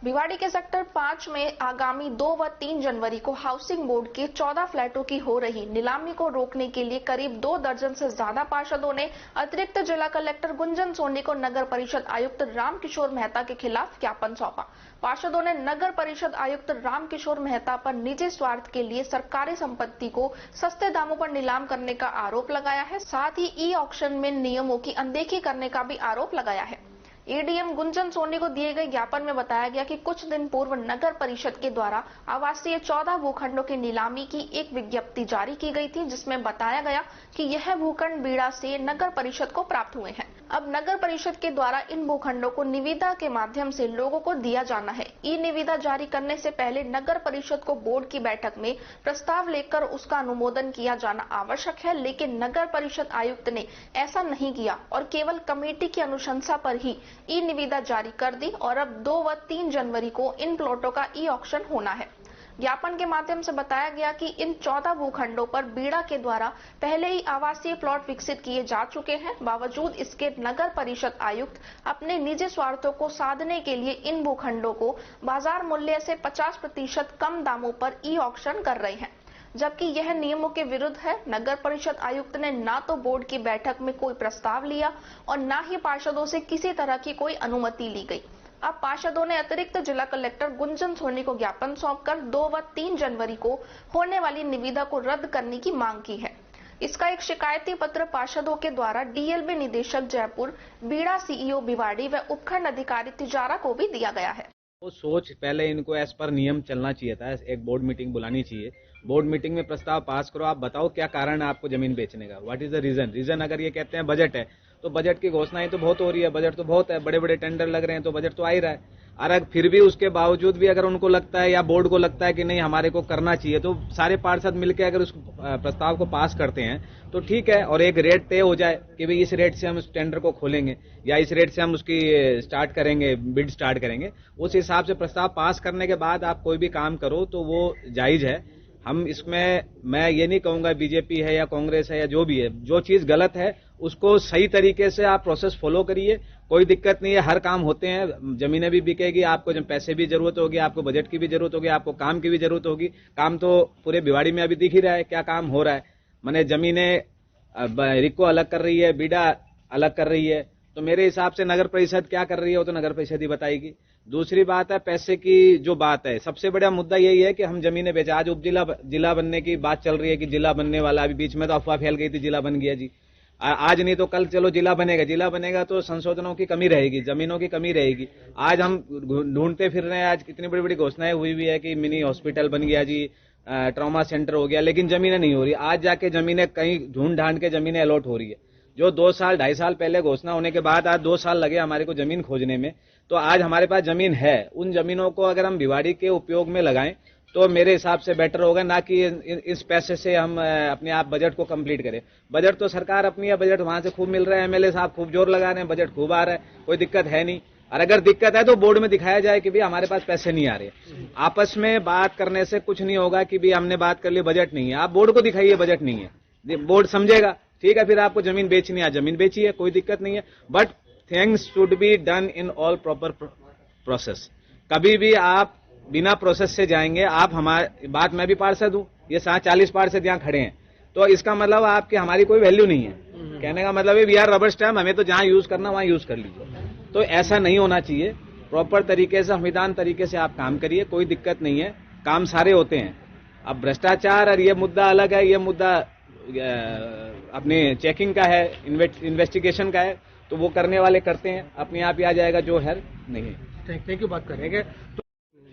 भिवाड़ी के सेक्टर 5 में आगामी 2 व 3 जनवरी को हाउसिंग बोर्ड के 14 फ्लैटों की हो रही नीलामी को रोकने के लिए करीब 2 दर्जन से ज्यादा पार्षदों ने अतिरिक्त जिला कलेक्टर गुंजन सोनी को नगर परिषद आयुक्त रामकिशोर मेहता के खिलाफ ज्ञापन सौंपा। पार्षदों ने नगर परिषद आयुक्त रामकिशोर मेहता पर निजी स्वार्थ के लिए सरकारी संपत्ति को सस्ते दामों पर नीलाम करने का आरोप लगाया है। साथ ही ई ऑक्शन में नियमों की अनदेखी करने का भी आरोप लगाया है। एडीएम गुंजन सोनी को दिए गए ज्ञापन में बताया गया कि कुछ दिन पूर्व नगर परिषद के द्वारा आवासीय 14 भूखंडों की नीलामी की एक विज्ञप्ति जारी की गई थी, जिसमें बताया गया कि यह भूखंड बीड़ा से नगर परिषद को प्राप्त हुए हैं। अब नगर परिषद के द्वारा इन भूखंडों को निविदा के माध्यम से लोगों को दिया जाना है। ई निविदा जारी करने से पहले नगर परिषद को बोर्ड की बैठक में प्रस्ताव लेकर उसका अनुमोदन किया जाना आवश्यक है, लेकिन नगर परिषद आयुक्त ने ऐसा नहीं किया और केवल कमेटी की अनुशंसा पर ही ई निविदा जारी कर दी और अब 2 व 3 जनवरी को इन प्लॉटों का ई ऑक्शन होना है। ज्ञापन के माध्यम से बताया गया कि इन 14 भूखंडों पर बीड़ा के द्वारा पहले ही आवासीय प्लॉट विकसित किए जा चुके हैं। बावजूद इसके नगर परिषद आयुक्त अपने निजी स्वार्थों को साधने के लिए इन भूखंडों को बाजार मूल्य से 50% कम दामों पर ई ऑक्शन कर रहे हैं, जबकि यह नियमों के विरुद्ध है। नगर परिषद आयुक्त ने ना तो बोर्ड की बैठक में कोई प्रस्ताव लिया और ना ही पार्षदों से किसी तरह की कोई अनुमति ली गई। अब पार्षदों ने अतिरिक्त जिला कलेक्टर गुंजन सोनी को ज्ञापन सौंपकर 2 व 3 जनवरी को होने वाली निविदा को रद्द करने की मांग की है। इसका एक शिकायती पत्र पार्षदों के द्वारा डीएलबी निदेशक जयपुर, बीड़ा सीईओ भिवाड़ी व उपखंड अधिकारी तिजारा को भी दिया गया है। वो सोच पहले इनको एज पर नियम चलना चाहिए था। एक बोर्ड मीटिंग बुलानी चाहिए, बोर्ड मीटिंग में प्रस्ताव पास करो, आप बताओ क्या कारण है आपको जमीन बेचने का, व्हाट इज द रीजन। अगर ये कहते हैं बजट है तो बजट की घोषणाएं तो बहुत हो रही है, बजट तो बहुत है, बड़े बड़े टेंडर लग रहे हैं तो बजट तो आ ही रहा है। और फिर भी उसके बावजूद भी अगर उनको लगता है या बोर्ड को लगता है कि नहीं हमारे को करना चाहिए, तो सारे पार्षद मिलकर अगर उस प्रस्ताव को पास करते हैं तो ठीक है, और एक रेट तय हो जाए कि भाई इस रेट से हम उस टेंडर को खोलेंगे या इस रेट से हम उसकी स्टार्ट करेंगे, बिड स्टार्ट करेंगे। उस हिसाब से प्रस्ताव पास करने के बाद आप कोई भी काम करो तो वो जायज है। हम इसमें मैं ये नहीं कहूंगा बीजेपी है या कांग्रेस है या जो भी है, जो चीज गलत है उसको सही तरीके से आप प्रोसेस फॉलो करिए, कोई दिक्कत नहीं है। हर काम होते हैं, जमीनें भी बिकेगी, आपको जब पैसे भी जरूरत होगी, आपको बजट की भी जरूरत होगी, आपको काम की भी जरूरत होगी। काम तो पूरे भिवाड़ी में अभी दिख ही रहा है क्या काम हो रहा है। मैंने जमीनें रिको अलग कर रही है, बीड़ा अलग कर रही है, तो मेरे हिसाब से नगर परिषद क्या कर रही है वो तो नगर परिषद ही बताएगी। दूसरी बात है पैसे की जो बात है, सबसे बड़ा मुद्दा यही है कि हम जमीनें बेचे। आज उप जिला बनने की बात चल रही है कि जिला बनने वाला, अभी बीच में तो अफवाह फैल गई थी जिला बन गया जी। आज नहीं तो कल चलो जिला बनेगा तो संशोधनों की कमी रहेगी, जमीनों की कमी रहेगी। आज हम ढूंढते फिर रहे हैं, आज कितनी बड़ी बड़ी घोषणाएं हुई भी है कि मिनी हॉस्पिटल बन गया जी, ट्रॉमा सेंटर हो गया, लेकिन जमीनें नहीं हो रही। आज जाके जमीनें कहीं ढूंढ ढांड के जमीनें अलॉट हो रही है। जो 2 साल 2.5 साल पहले घोषणा होने के बाद आज 2 साल लगे हमारे को जमीन खोजने में, तो आज हमारे पास जमीन है। उन जमीनों को अगर हम भिवाड़ी के उपयोग में लगाएं तो मेरे हिसाब से बेटर होगा, ना कि इस पैसे से हम अपने आप बजट को कंप्लीट करें। बजट तो सरकार अपनी है, बजट वहां से खूब मिल रहा है, एमएलए साहब खूब जोर लगा रहे हैं, बजट खूब आ रहा है, कोई दिक्कत है नहीं। और अगर दिक्कत है तो बोर्ड में दिखाया जाए कि भाई हमारे पास पैसे नहीं आ रहे। आपस में बात करने से कुछ नहीं होगा कि भाई हमने बात कर ली बजट नहीं है, आप बोर्ड को दिखाइए बजट नहीं है, बोर्ड समझेगा, ठीक है। फिर आपको जमीन बेचनी है, जमीन बेचिए, कोई दिक्कत नहीं है, but things should be done in all proper process. कभी भी आप बिना प्रोसेस से जाएंगे, आप हमारी बात, मैं भी पार्षद हूं, ये 40 पार्षद यहाँ खड़े हैं, तो इसका मतलब आपकी हमारी कोई वैल्यू नहीं है। कहने का मतलब है वी आर रबर स्टैम्प, हमें तो जहां यूज करना वहां यूज कर लीजिए। तो ऐसा नहीं होना चाहिए। प्रॉपर तरीके से, संविधान तरीके से आप काम करिए, कोई दिक्कत नहीं है, काम सारे होते हैं। अब भ्रष्टाचार और ये मुद्दा अलग है, ये मुद्दा अपने चेकिंग का है, इन्वेस्टिगेशन का है, तो वो करने वाले करते हैं, अपने आप ही आ जाएगा, जो है नहीं। Thank you. बात करेंगे तो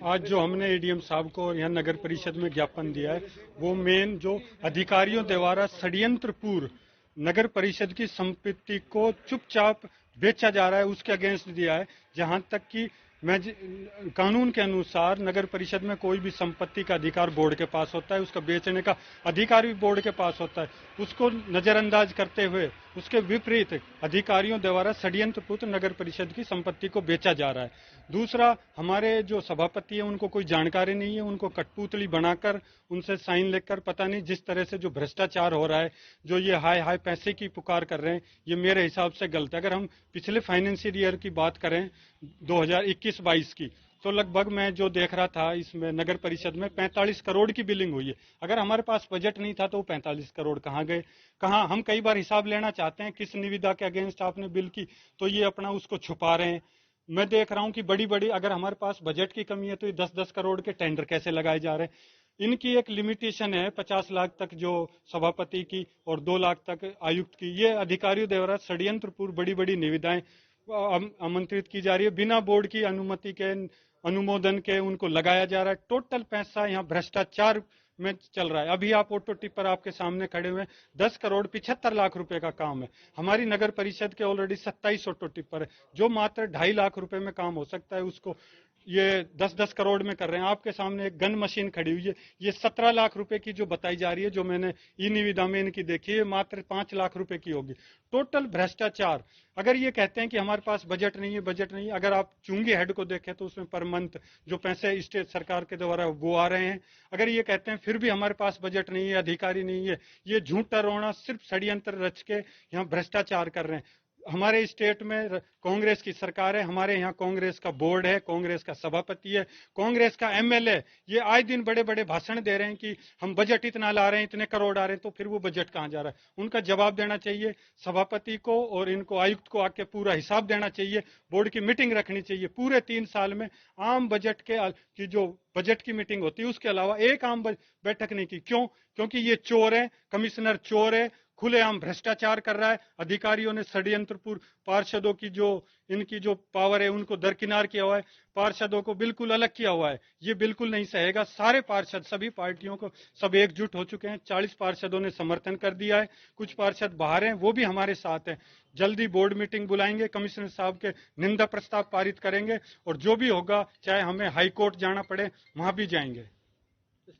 आज जो हमने एडीएम साहब को यहाँ नगर परिषद में ज्ञापन दिया है, वो मेन जो अधिकारियों द्वारा षड्यंत्रपूर्ण नगर परिषद की संपत्ति को चुपचाप बेचा जा रहा है, उसके अगेंस्ट दिया है। जहां तक कि कानून के अनुसार नगर परिषद में कोई भी संपत्ति का अधिकार बोर्ड के पास होता है, उसका बेचने का अधिकार भी बोर्ड के पास होता है। उसको नजरअंदाज करते हुए उसके विपरीत अधिकारियों द्वारा षड्यंत्रपूर्ण नगर परिषद की संपत्ति को बेचा जा रहा है। दूसरा, हमारे जो सभापति है उनको कोई जानकारी नहीं है, उनको कठपुतली बनाकर उनसे साइन लेकर, पता नहीं जिस तरह से जो भ्रष्टाचार हो रहा है, जो ये हाई हाई पैसे की पुकार कर रहे हैं, ये मेरे हिसाब से गलत है। अगर हम पिछले फाइनेंशियल ईयर की बात करें 2021-22 की, तो लगभग मैं जो देख रहा था इसमें नगर परिषद में 45 करोड़ की बिलिंग हुई है। अगर हमारे पास बजट नहीं था तो 45 करोड़ कहाँ गए, कहाँ? हम कई बार हिसाब लेना चाहते हैं किस निविदा के अगेंस्ट आपने बिल की, तो ये अपना उसको छुपा रहे हैं। मैं देख रहा हूं कि बड़ी बड़ी, अगर हमारे पास बजट की कमी है तो ये 10-10 करोड़ के टेंडर कैसे लगाए जा रहे हैं। इनकी एक लिमिटेशन है 50 लाख तक जो सभापति की और 2 लाख तक आयुक्त की। ये अधिकारियों द्वारा षड्यंत्रपूर्ण बड़ी बड़ी निविदाएं आमंत्रित की जा रही है, बिना बोर्ड की अनुमति के, अनुमोदन के उनको लगाया जा रहा है। टोटल पैसा यहाँ भ्रष्टाचार में चल रहा है। अभी आप ऑटो टिपर आपके सामने खड़े हुए, 10 करोड़ 75 लाख रुपए का काम है। हमारी नगर परिषद के ऑलरेडी 27 ऑटो टिपर है, जो मात्र 2.5 लाख रुपए में काम हो सकता है उसको ये 10-10 करोड़ में कर रहे हैं। आपके सामने एक गन मशीन खड़ी हुई है, ये 17 लाख रुपए की जो बताई जा रही है, जो मैंने ई निविदा में इनकी देखी है, मात्र 5 लाख रुपए की होगी। टोटल भ्रष्टाचार। अगर ये कहते हैं कि हमारे पास बजट नहीं है, बजट नहीं है, अगर आप चुंगी हेड को देखें तो उसमें पर मंथ जो पैसे स्टेट सरकार के द्वारा वो आ रहे हैं। अगर ये कहते हैं फिर भी हमारे पास बजट नहीं है, अधिकारी नहीं है, ये झूठा रोना, सिर्फ षड्यंत्र रच के यहाँ भ्रष्टाचार कर रहे हैं। हमारे स्टेट में कांग्रेस की सरकार है, हमारे यहाँ कांग्रेस का बोर्ड है, कांग्रेस का सभापति है, कांग्रेस का एमएलए, ये आए दिन बड़े बड़े भाषण दे रहे हैं कि हम बजट इतना ला रहे हैं, इतने करोड़ आ रहे हैं, तो फिर वो बजट कहाँ जा रहा है? उनका जवाब देना चाहिए सभापति को, और इनको आयुक्त को आके पूरा हिसाब देना चाहिए। बोर्ड की मीटिंग रखनी चाहिए पूरे 3 साल में। आम बजट की जो बजट की मीटिंग होती है उसके अलावा एक आम बैठक नहीं की। क्यों? क्योंकि ये चोर है, कमिश्नर चोर है, खुलेआम भ्रष्टाचार कर रहा है। अधिकारियों ने षड्यंत्रपूर्ण पार्षदों की जो इनकी जो पावर है उनको दरकिनार किया हुआ है, पार्षदों को बिल्कुल अलग किया हुआ है। ये बिल्कुल नहीं सहेगा। सारे पार्षद, सभी पार्टियों को सब एकजुट हो चुके हैं। 40 पार्षदों ने समर्थन कर दिया है, कुछ पार्षद बाहर हैं, वो भी हमारे साथ हैं। जल्दी बोर्ड मीटिंग बुलाएंगे, कमिश्नर साहब के निंदा प्रस्ताव पारित करेंगे, और जो भी होगा, चाहे हमें हाईकोर्ट जाना पड़े, वहां भी जाएंगे।